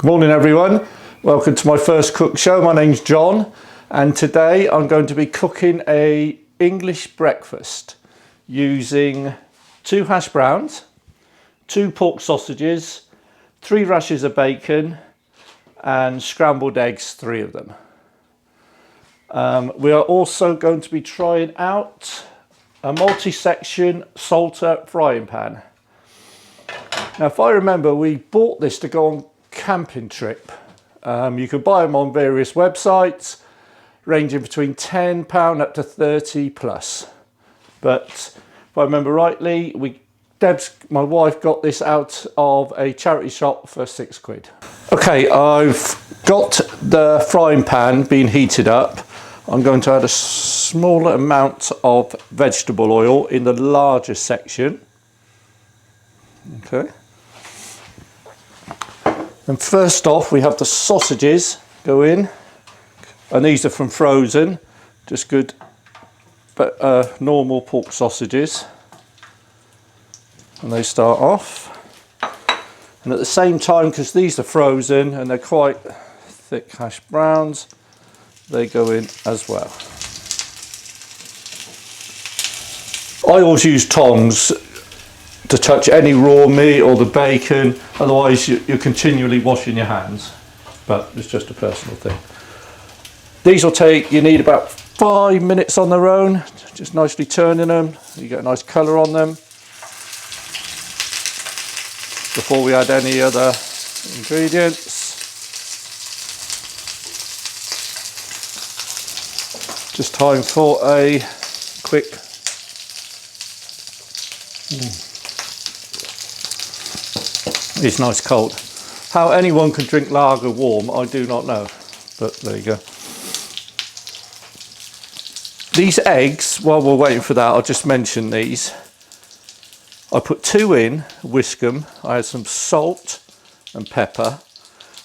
Morning everyone, welcome to my first cook show. My name's John and today I'm going to be cooking a English breakfast using 2 hash browns, 2 pork sausages, 3 rashers of bacon and scrambled eggs, 3 of them. We are also going to be trying out a multi-section salter frying pan. Now if I remember, we bought this to go on camping trip. You can buy them on various websites ranging between £10 up to 30 plus, but if I remember rightly, my wife got this out of a charity shop for £6. Okay, I've got the frying pan being heated up. I'm going to add a small amount of vegetable oil in the larger section. Okay. And first off, we have the sausages go in, and these are from frozen, just good, but normal pork sausages. And they start off, and at the same time, because these are frozen and they're quite thick hash browns, they go in as well. I always use tongs to touch any raw meat or the bacon, otherwise you're continually washing your hands, but it's just a personal thing. These will take, you need about 5 minutes on their own, just nicely turning them, you get a nice colour on them before we add any other ingredients. Just time for a quick It's nice cold. How anyone can drink lager warm, I do not know, but there you go. These eggs, while we're waiting for that, I'll just mention these. I put 2 in, whisk them, I add some salt and pepper,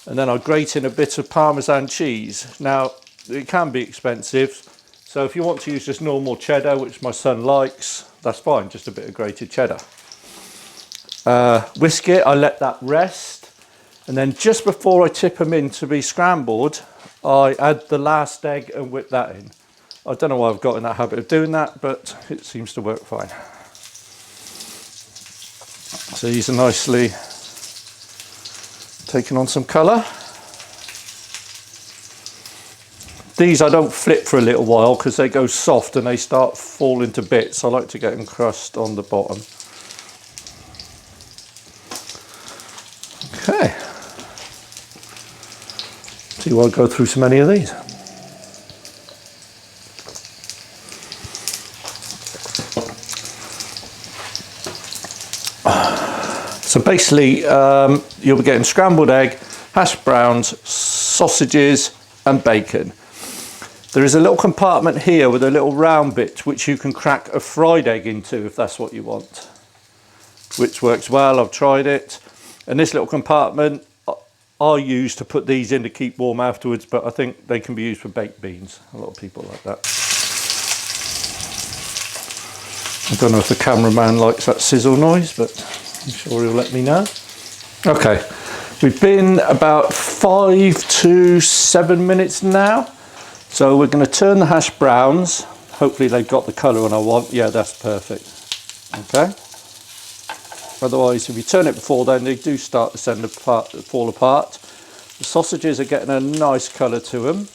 and then I grate in a bit of Parmesan cheese. Now, it can be expensive, so if you want to use just normal cheddar, which my son likes, that's fine, just a bit of grated cheddar. Whisk it, I let that rest, and then just before I tip them in to be scrambled, I add the last egg and whip that in. I don't know why I've got in that habit of doing that, but it seems to work fine. So these are nicely taking on some colour. These I don't flip for a little while because they go soft and they start falling to bits. I like to get them crushed on the bottom. Okay, see why I go through so many of these. So basically, you'll be getting scrambled egg, hash browns, sausages and bacon. There is a little compartment here with a little round bit which you can crack a fried egg into if that's what you want, which works well. I've tried it. And this little compartment I use to put these in to keep warm afterwards, but I think they can be used for baked beans. A lot of people like that. I don't know if the cameraman likes that sizzle noise, but I'm sure he'll let me know. Okay, we've been about 5 to 7 minutes now. So we're going to turn the hash browns. Hopefully they've got the colour I want. Yeah, that's perfect. Okay. Otherwise, if you turn it before then, they do start to fall apart. The sausages are getting a nice colour to them.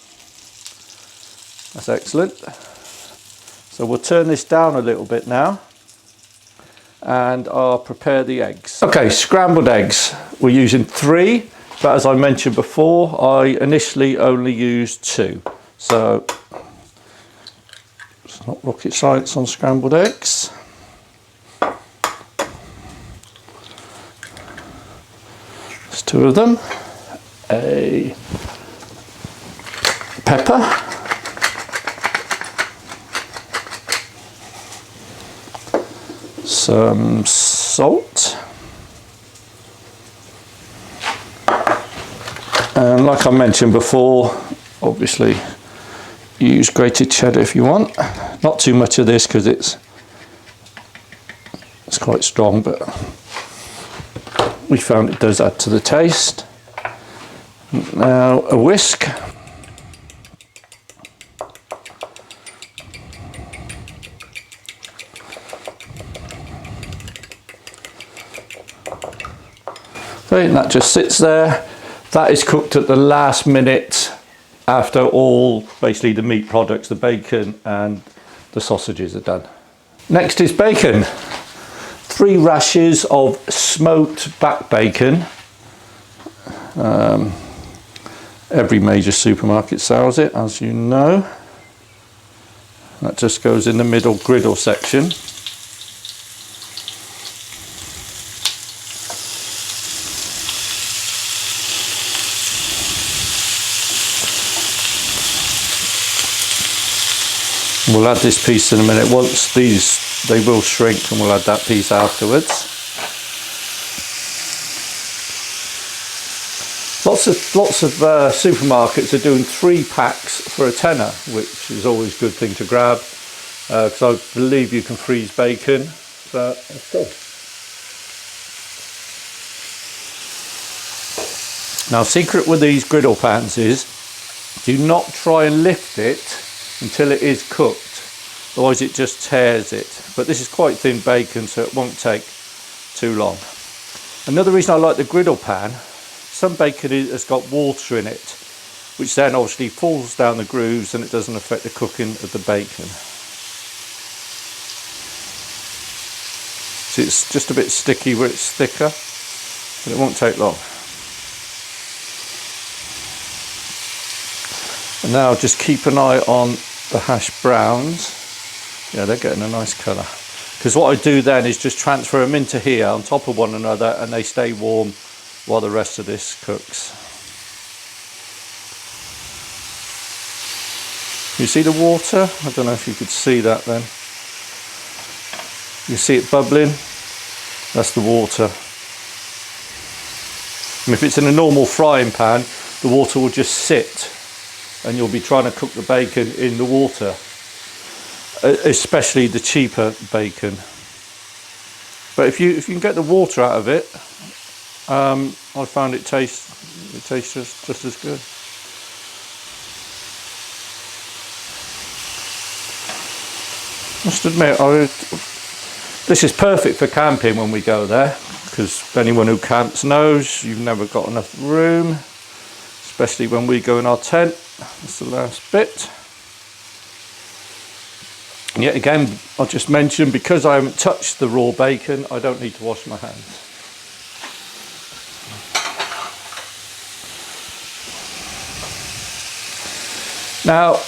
That's excellent. So we'll turn this down a little bit now, and I'll prepare the eggs. Okay, scrambled eggs. We're using 3, but as I mentioned before, I initially only used 2. So it's not rocket science on scrambled eggs. There's 2 of them. A pepper. Some salt. And like I mentioned before, obviously use grated cheddar if you want. Not too much of this because it's quite strong, but we found it does add to the taste. Now a whisk. Okay, and that just sits there. That is cooked at the last minute after all, basically the meat products, the bacon and the sausages are done. Next is bacon. 3 rashers of smoked back bacon. Every major supermarket sells it, as you know. That just goes in the middle griddle section. We'll add this piece in a minute. Once these, they will shrink, and we'll add that piece afterwards. Lots of supermarkets are doing 3 packs for a tenner, which is always a good thing to grab, because I believe you can freeze bacon. So that's cool. Now, secret with these griddle pans is do not try and lift it until it is cooked, otherwise it just tears it. But this is quite thin bacon, so it won't take too long. Another reason I like the griddle pan, some bacon has got water in it, which then obviously falls down the grooves and it doesn't affect the cooking of the bacon. So it's just a bit sticky where it's thicker, but it won't take long. And now just keep an eye on the hash browns. Yeah, they're getting a nice colour. Because what I do then is just transfer them into here on top of one another, and they stay warm while the rest of this cooks. You see the water? I don't know if you could see that then. You see it bubbling? That's the water. And if it's in a normal frying pan, the water will just sit, and you'll be trying to cook the bacon in the water, especially the cheaper bacon. But if you can get the water out of it, I found it tastes just as good. Must admit, this is perfect for camping when we go there, because anyone who camps knows you've never got enough room, especially when we go in our tent. That's the last bit. And yet again, I'll just mention, because I haven't touched the raw bacon, I don't need to wash my hands. Now,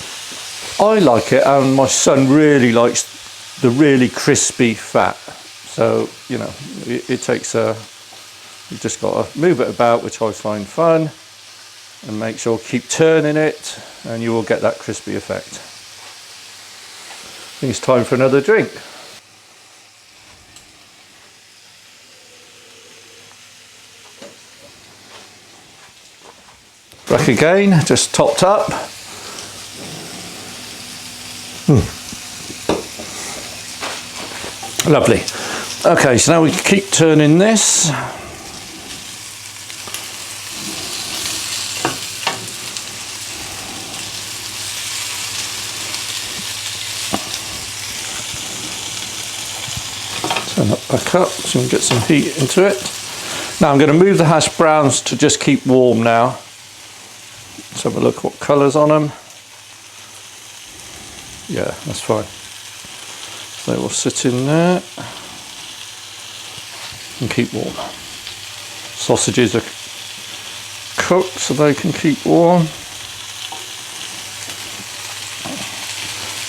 I like it, and my son really likes the really crispy fat. So, you know, it takes you've just got to move it about, which I find fun, and make sure keep turning it, and you will get that crispy effect. I think it's time for another drink. Back again, just topped up. Lovely. Okay, so now we keep turning this. Turn that back up so we can get some heat into it. Now I'm going to move the hash browns to just keep warm now. Let's have a look what colours on them. Yeah, that's fine. They will sit in there and keep warm. Sausages are cooked so they can keep warm.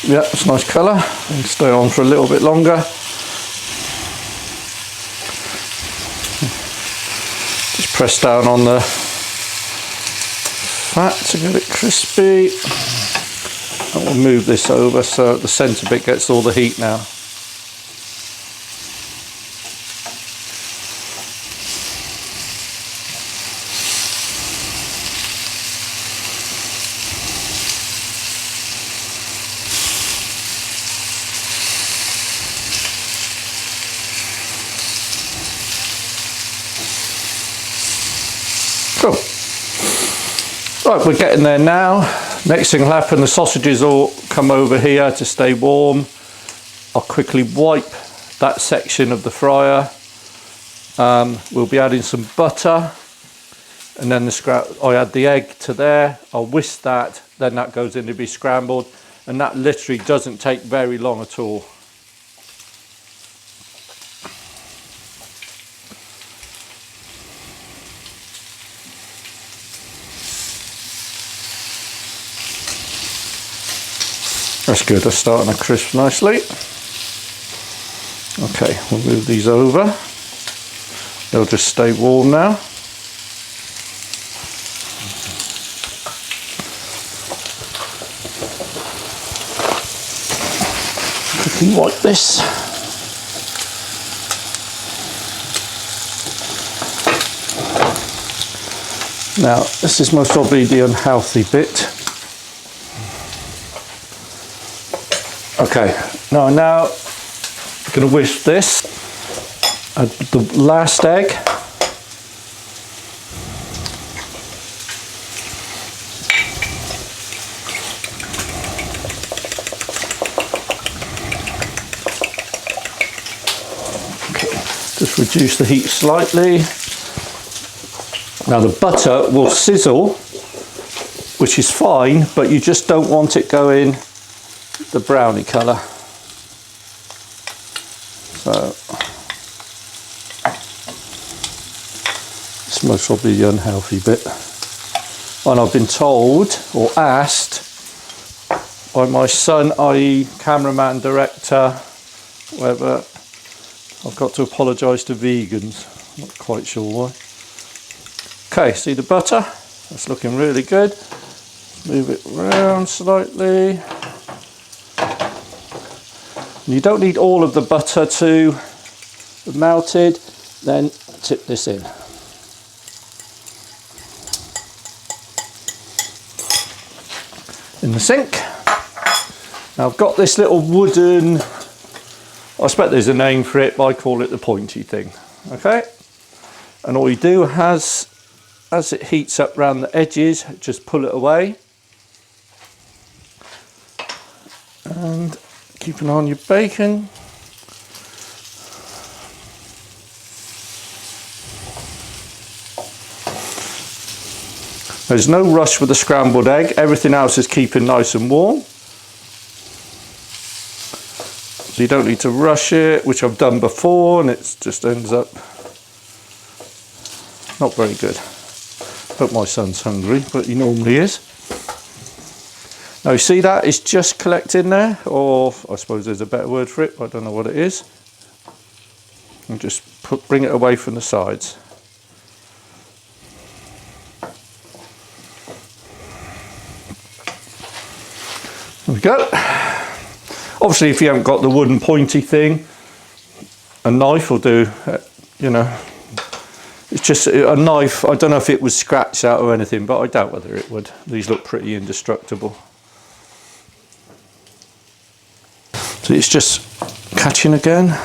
Yeah, it's a nice colour. They can stay on for a little bit longer. Just press down on the fat to get it crispy. And we'll move this over so the centre bit gets all the heat now. Cool. Right, we're getting there now. Next thing will happen, the sausages will come over here to stay warm. I'll quickly wipe that section of the fryer. We'll be adding some butter, and then I add the egg to there. I'll whisk that, then that goes in to be scrambled, and that literally doesn't take very long at all. That's good, that's starting to crisp nicely. Okay, we'll move these over. They'll just stay warm now. Quickly wipe this. Now, this is most probably the unhealthy bit. Okay, now I'm going to whisk this, add the last egg, okay, just reduce the heat slightly. Now the butter will sizzle, which is fine, but you just don't want it going the brownie colour. So it's most probably the unhealthy bit. And I've been told or asked by my son, i.e. cameraman, director, whatever, I've got to apologise to vegans. Not quite sure why. Okay, see the butter? That's looking really good. Move it around slightly. You don't need all of the butter to have melted, then tip this in. In the sink. Now I've got this little wooden, I expect there's a name for it, but I call it the pointy thing. Okay? And all you do as it heats up around the edges, just pull it away. And keep an eye on your bacon. There's no rush with the scrambled egg. Everything else is keeping nice and warm. So you don't need to rush it, which I've done before, and it just ends up not very good. Hope my son's hungry, but he normally is. Now you see that it's just collecting there, or I suppose there's a better word for it, but I don't know what it is. And just bring it away from the sides. There we go. Obviously if you haven't got the wooden pointy thing, a knife will do, you know. It's just a knife. I don't know if it was scratched out or anything, but I doubt whether it would. These look pretty indestructible. So it's just catching again.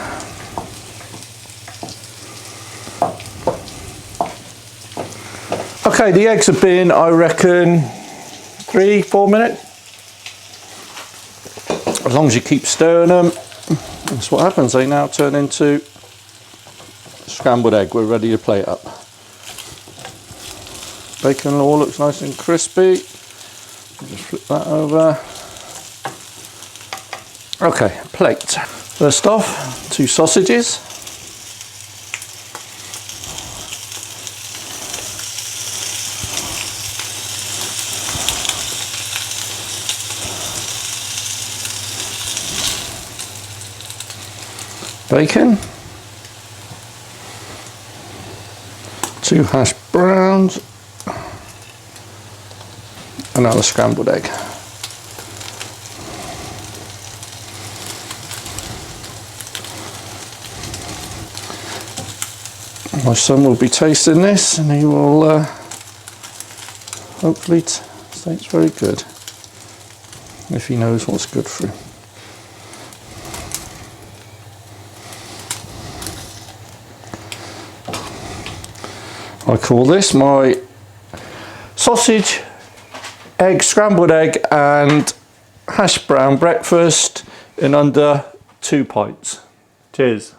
Okay, the eggs have been, I reckon, 3-4 minutes. As long as you keep stirring them, that's what happens. They now turn into scrambled egg. We're ready to plate it up. Bacon all looks nice and crispy. Just flip that over. Okay, plate. First off, 2 sausages. Bacon. 2 hash browns. Another scrambled egg. My son will be tasting this and he will hopefully say it's very good, if he knows what's good for him. I call this my sausage scrambled egg and hash brown breakfast in under 2 pints. Cheers.